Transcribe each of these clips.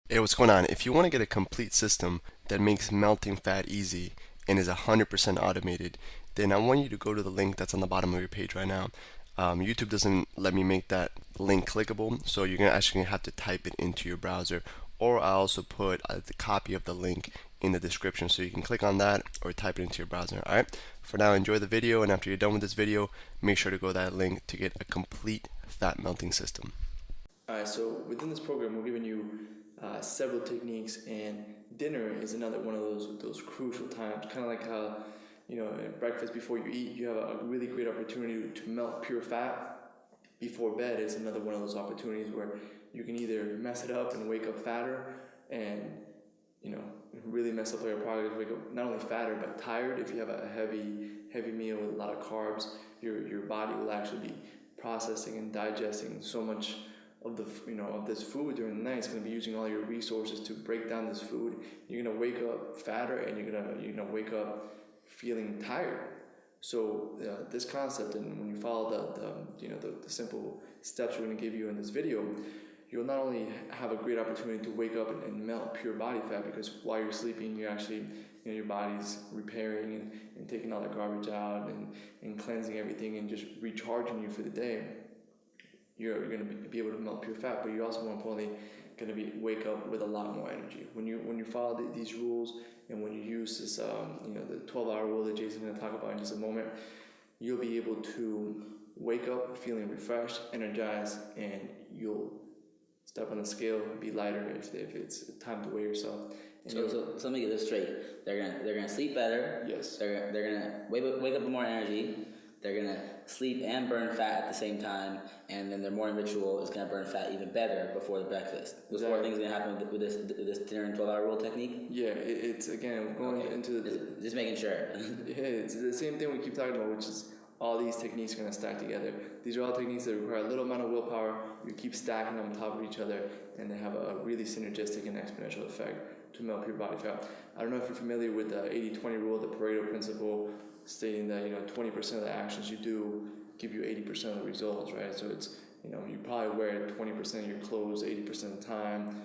Hey, what's going on? If you want to get a complete system that makes melting fat easy and is 100% automated, then I want you to go to the link that's on the bottom of your page right now. YouTube doesn't let me make that link clickable, so you're gonna actually have to type it into your browser, or I also put the copy of the link in the description so you can click on that or type it into your browser. Alright, for now, enjoy the video, and after you're done with this video, make sure to go to that link to get a complete fat melting system. All right, so within this program, we're giving you several techniques, and dinner is another one of those crucial times. Kind of like how, at breakfast before you eat, you have a really great opportunity to melt pure fat. Before bed is another one of those opportunities where you can either mess it up and wake up fatter, and you know really mess up your progress. Wake up not only fatter but tired. If you have a heavy meal with a lot of carbs, your body will actually be processing and digesting so much of of this food during the night. It's going to be using all your resources to break down this food. You're going to wake up fatter, and you're gonna wake up feeling tired. So this concept, and when you follow the simple steps we're going to give you in this video, you'll not only have a great opportunity to wake up and melt pure body fat, because while you're sleeping, you're actually your body's repairing and taking all the garbage out and cleansing everything and just recharging you for the day. You're going to be able to melt pure fat, but you're also more importantly going to wake up with a lot more energy when you follow these rules, and when you use this the 12-hour rule that Jason's going to talk about in just a moment. You'll be able to wake up feeling refreshed, energized, and you'll step on the scale, be lighter if it's time to weigh yourself. So let me get this straight. They're gonna sleep better. Yes. They're gonna wake up with more energy. They're gonna sleep and burn fat at the same time, and then their morning ritual is gonna burn fat even better before the breakfast. Those four things are gonna happen with this dinner and 12-hour rule technique. Yeah, it's again going into just making sure. Yeah, it's the same thing we keep talking about, which is all these techniques are going to stack together. These are all techniques that require a little amount of willpower. You keep stacking them on top of each other, and they have a really synergistic and exponential effect to melt pure body fat. I don't know if you're familiar with the 80-20 rule, the Pareto principle, stating that 20% of the actions you do give you 80% of the results, right? So it's you probably wear 20% of your clothes 80% of the time.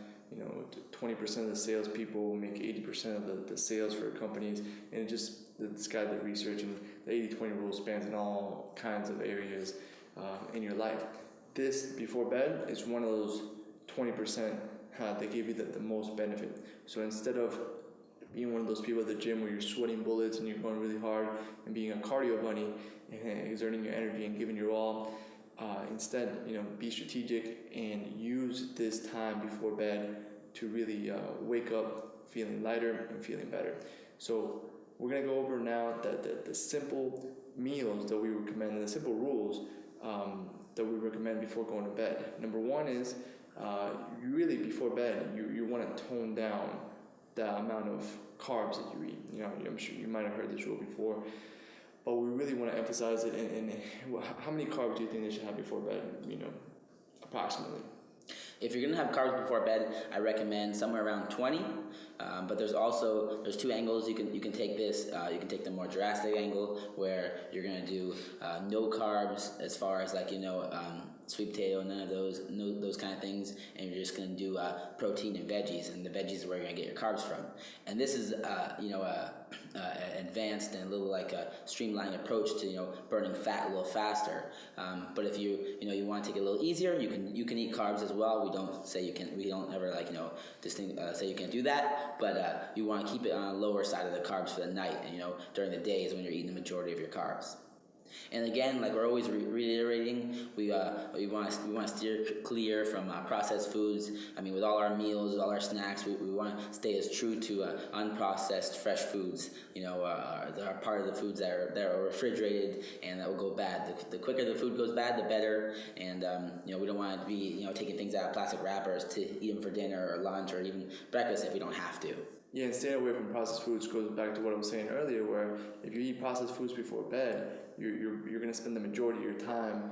20% of the salespeople make 80% of the sales for companies, and it just this guy did research, and the 80-20 rule spans in all kinds of areas in your life. This before bed is one of those 20% that give you the most benefit. So instead of being one of those people at the gym where you're sweating bullets and you're going really hard and being a cardio bunny and exerting your energy and giving your all, instead, be strategic and use this time before bed to really wake up feeling lighter and feeling better. So we're going to go over now the simple meals that we recommend and the simple rules that we recommend before going to bed. Number one is you really before bed you want to tone down the amount of carbs that you eat. I'm sure you might have heard this rule before, but we really want to emphasize it. And how many carbs do you think they should have before bed? Approximately. If you're gonna have carbs before bed, I recommend somewhere around 20. But there's two angles you can take this. You can take the more drastic angle where you're gonna do no carbs, as far as sweet potato, none of those kind of things, and you're just gonna do protein and veggies, and the veggies is where you're gonna get your carbs from. And this is advanced and a little like a streamlined approach to burning fat a little faster. But if you want to take it a little easier, you can eat carbs as well. We don't say you can. We don't ever say you can't do that. But you want to keep it on the lower side of the carbs for the night, and during the day is when you're eating the majority of your carbs. And again, like we're always reiterating, we want to steer clear from processed foods. I mean, with all our meals, all our snacks, we want to stay as true to unprocessed, fresh foods. That are part of the foods that are refrigerated and that will go bad. The quicker the food goes bad, the better. And we don't want to be taking things out of plastic wrappers to eat them for dinner or lunch or even breakfast if we don't have to. Yeah, and staying away from processed foods goes back to what I was saying earlier, where if you eat processed foods before bed, you're going to spend the majority of your time,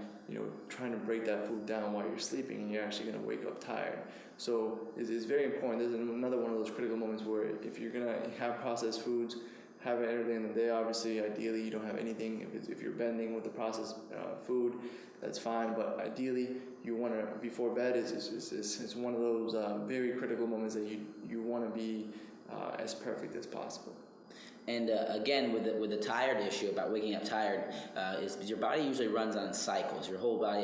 trying to break that food down while you're sleeping, and you're actually going to wake up tired. So it's very important. There's another one of those critical moments where if you're going to have processed foods, have it early in the day. Obviously, ideally, you don't have anything. If you're bending with the processed food, that's fine. But ideally, you want to, before bed is one of those very critical moments that you want to be as perfect as possible. And again, with the tired issue about waking up tired, is your body usually runs on cycles. Your whole body,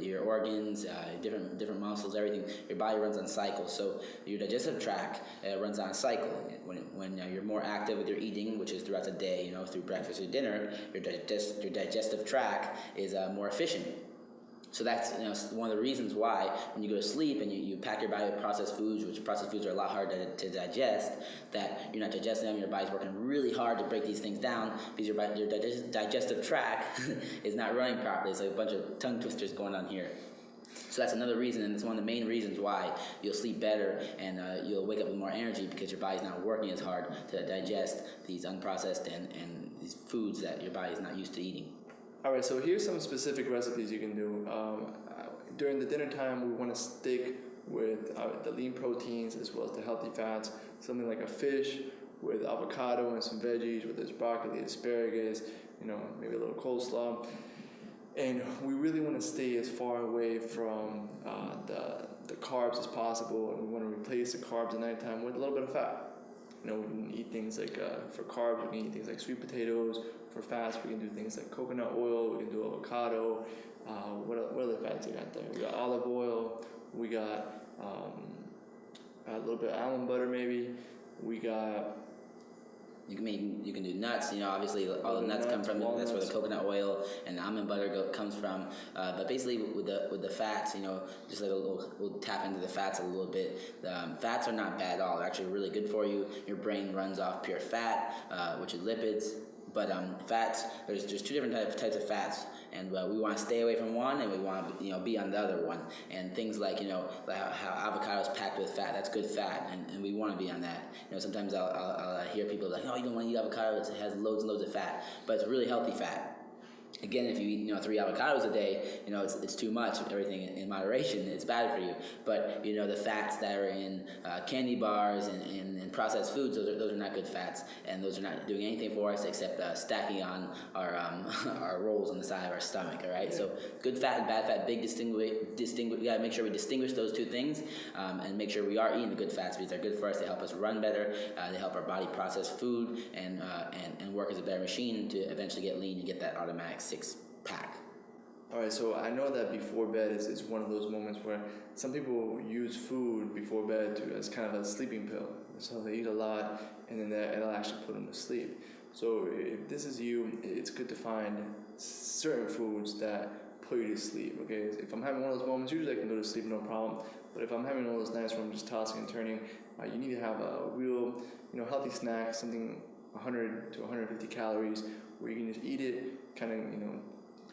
your organs, different muscles, everything. Your body runs on cycles. So your digestive tract runs on a cycle. When you're more active with your eating, which is throughout the day, through breakfast or dinner, your digestive tract is more efficient. So that's one of the reasons why when you go to sleep and you pack your body with processed foods, which processed foods are a lot harder to digest, that you're not digesting them, your body's working really hard to break these things down because your digestive tract is not running properly. It's like a bunch of tongue twisters going on here. So that's another reason, and it's one of the main reasons why you'll sleep better and you'll wake up with more energy because your body's not working as hard to digest these unprocessed and these foods that your body's not used to eating. All right, so here's some specific recipes you can do. During the dinner time, we want to stick with the lean proteins as well as the healthy fats. Something like a fish with avocado and some veggies, whether it's broccoli, asparagus, maybe a little coleslaw. And we really want to stay as far away from the carbs as possible, and we want to replace the carbs at nighttime with a little bit of fat. We can eat things like, for carbs, we can eat things like sweet potatoes. For fats, we can do things like coconut oil, we can do avocado. What other fats you got there? We got olive oil, we got a little bit of almond butter maybe. We got... You can do nuts. Obviously all the nuts come from. Walnuts. That's where the coconut oil and the almond butter comes from. But basically with the fats, just we'll tap into the fats a little bit. Fats are not bad at all. They're actually really good for you. Your brain runs off pure fat, which is lipids. But fats, there's two different types of fats, and we want to stay away from one, and we want to be on the other one. And things like like how avocado is packed with fat, that's good fat, and we want to be on that. Sometimes I'll hear people like, no, you don't want to eat avocado; it has loads and loads of fat, but it's really healthy fat. Again, if you eat 3 avocados a day, it's too much. Everything in moderation, it's bad for you. But the fats that are in candy bars and processed foods, those are not good fats, and those are not doing anything for us except stacking on our our rolls on the side of our stomach. All right. So good fat and bad fat, big distinguish. We gotta make sure we distinguish those two things, and make sure we are eating the good fats because they're good for us. They help us run better. They help our body process food and work as a better machine to eventually get lean and get that automatic 6-pack. All right, so I know that before bed is one of those moments where some people use food before bed as kind of a sleeping pill. So they eat a lot, and then it'll actually put them to sleep. So if this is you, it's good to find certain foods that put you to sleep. Okay, if I'm having one of those moments, usually I can go to sleep no problem. But if I'm having one of those nights where I'm just tossing and turning, you need to have a real, healthy snack, something 100 to 150 calories, where you can just eat it, kind of,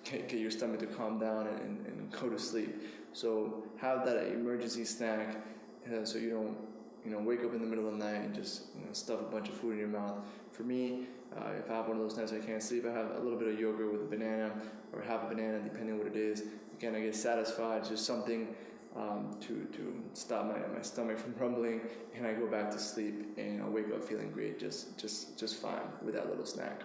get your stomach to calm down and go to sleep. So have that emergency snack, so you don't, wake up in the middle of the night and just stuff a bunch of food in your mouth. For me, if I have one of those nights I can't sleep, I have a little bit of yogurt with a banana, or half a banana, depending on what it is. Again, I get satisfied. It's just something to stop my stomach from rumbling, and I go back to sleep, and I wake up feeling great, just fine with that little snack.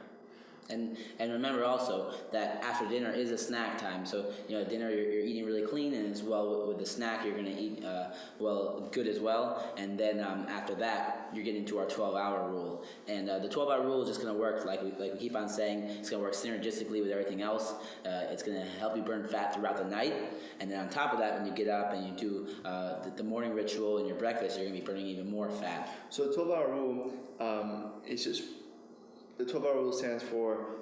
And remember also that after dinner is a snack time. So dinner you're eating really clean, and as well with the snack you're going to eat good as well. And then after that you're getting into our 12-hour rule. And the 12-hour rule is just going to work like we keep on saying. It's going to work synergistically with everything else. It's going to help you burn fat throughout the night. And then on top of that, when you get up and you do the morning ritual and your breakfast, you're going to be burning even more fat. So the 12-hour rule is just. The 12-hour rule stands for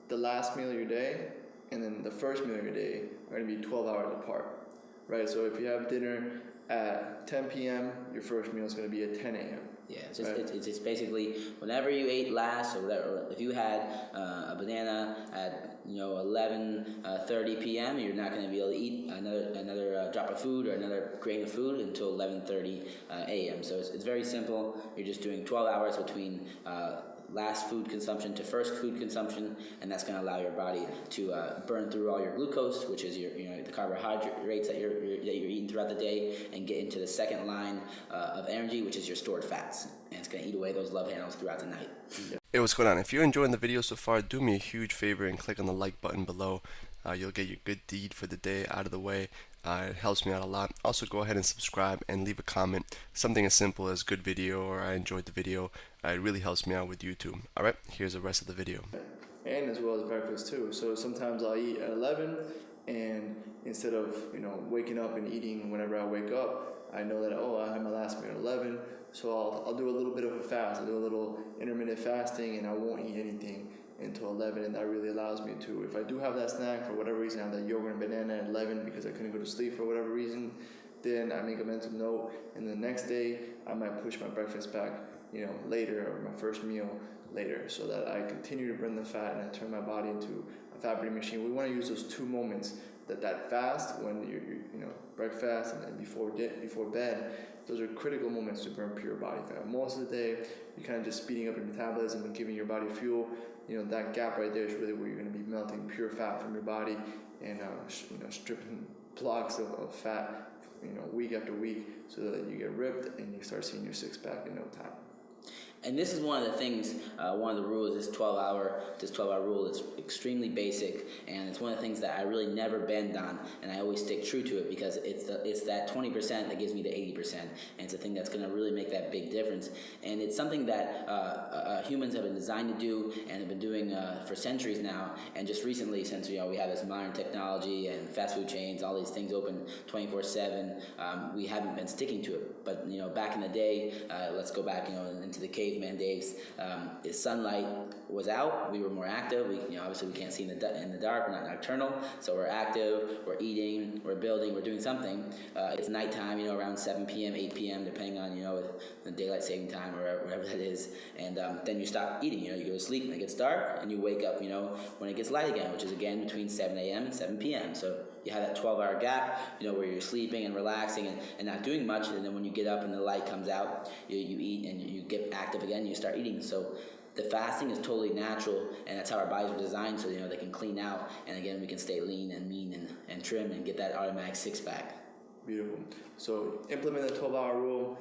the last meal of your day and then the first meal of your day are going to be 12 hours apart, right? So if you have dinner at 10 p.m., your first meal is going to be at 10 a.m. Yeah, it's basically whenever you ate last or whatever. If you had a banana at 11:30 p.m., you're not going to be able to eat another drop of food or another grain of food until 11:30 a.m. So it's very simple. You're just doing 12 hours between last food consumption to first food consumption, and that's going to allow your body to burn through all your glucose, which is your the carbohydrates that you're eating throughout the day, and get into the second line of energy, which is your stored fats, and it's going to eat away those love handles throughout the night. Hey, what's going on? If you're enjoying the video so far, do me a huge favor and click on the like button below. You'll get your good deed for the day out of the way. It helps me out a lot. Also, go ahead and subscribe and leave a comment. Something as simple as good video or I enjoyed the video. It really helps me out with YouTube. Alright, here's the rest of the video. And as well as breakfast too. So sometimes I'll eat at 11, and instead of waking up and eating whenever I wake up, I know that I had my last meal at 11, so I'll do a little bit of a fast. I'll do a little intermittent fasting, and I won't eat anything until 11, and that really allows me to, if I do have that snack for whatever reason, I have that yogurt and banana at 11 because I couldn't go to sleep for whatever reason, then I make a mental note, and the next day I might push my breakfast back later, or my first meal later, so that I continue to burn the fat and I turn my body into a fat burning machine. We want to use those 2 moments, that fast when you breakfast and then before bed. Those are critical moments to burn pure body fat. Most of the day, you're kind of just speeding up your metabolism and giving your body fuel. That gap right there is really where you're going to be melting pure fat from your body and stripping blocks of fat, week after week, so that you get ripped and you start seeing your six-pack in no time. And this is one of the things, one of the rules, this 12-hour rule is extremely basic, and it's one of the things that I really never bend on, and I always stick true to it because it's that 20% that gives me the 80%, and it's a thing that's going to really make that big difference. And it's something that humans have been designed to do and have been doing for centuries now, and just recently, since we have this modern technology and fast food chains, all these things open 24/7, we haven't been sticking to it. But back in the day, let's go back into the caveman days. If sunlight was out, we were more active. We obviously we can't see in the dark. We're not nocturnal, so we're active. We're eating. We're building. We're doing something. It's nighttime, around 7 p.m., 8 p.m., depending on the daylight saving time or whatever that is. And then you stop eating. You go to sleep and it gets dark, and you wake up. When it gets light again, which is again between 7 a.m. and 7 p.m. So you have that 12-hour gap, where you're sleeping and relaxing and not doing much, and then when you get up and the light comes out, you eat and you get active again, and you start eating. So the fasting is totally natural, and that's how our bodies were designed, so they can clean out, and again we can stay lean and mean and trim and get that automatic six-pack. Beautiful. So implement the 12-hour rule.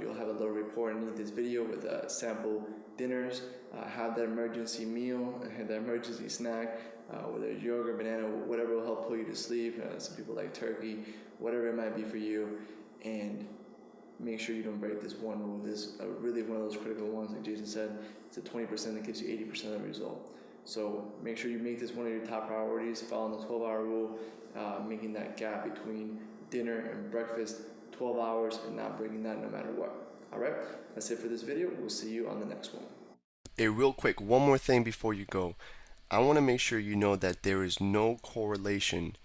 You'll have a little report underneath this video with sample dinners. Have that emergency meal, that emergency snack, whether it's yogurt, banana, whatever will help pull you to sleep. Some people like turkey, whatever it might be for you. And make sure you don't break this one rule. This is really one of those critical ones. Like Jason said, it's a 20% that gives you 80% of the result. So make sure you make this one of your top priorities, following the 12-hour rule, making that gap between dinner and breakfast 12 hours and not breaking that no matter what. All right, that's it for this video. We'll see you on the next one. Hey, real quick, one more thing before you go. I want to make sure you know that there is no correlation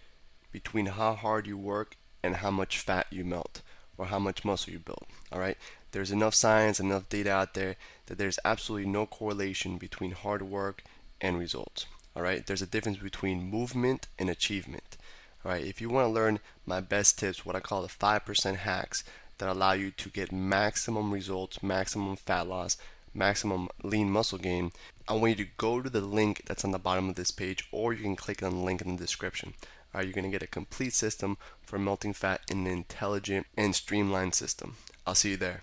between how hard you work and how much fat you melt or how much muscle you build. All right, there's enough science, enough data out there that there's absolutely no correlation between hard work and results. All right, there's a difference between movement and achievement. All right, if you want to learn my best tips, what I call the 5% hacks that allow you to get maximum results, maximum fat loss, maximum lean muscle gain, I want you to go to the link that's on the bottom of this page, or you can click on the link in the description. All right, you're going to get a complete system for melting fat in an intelligent and streamlined system. I'll see you there.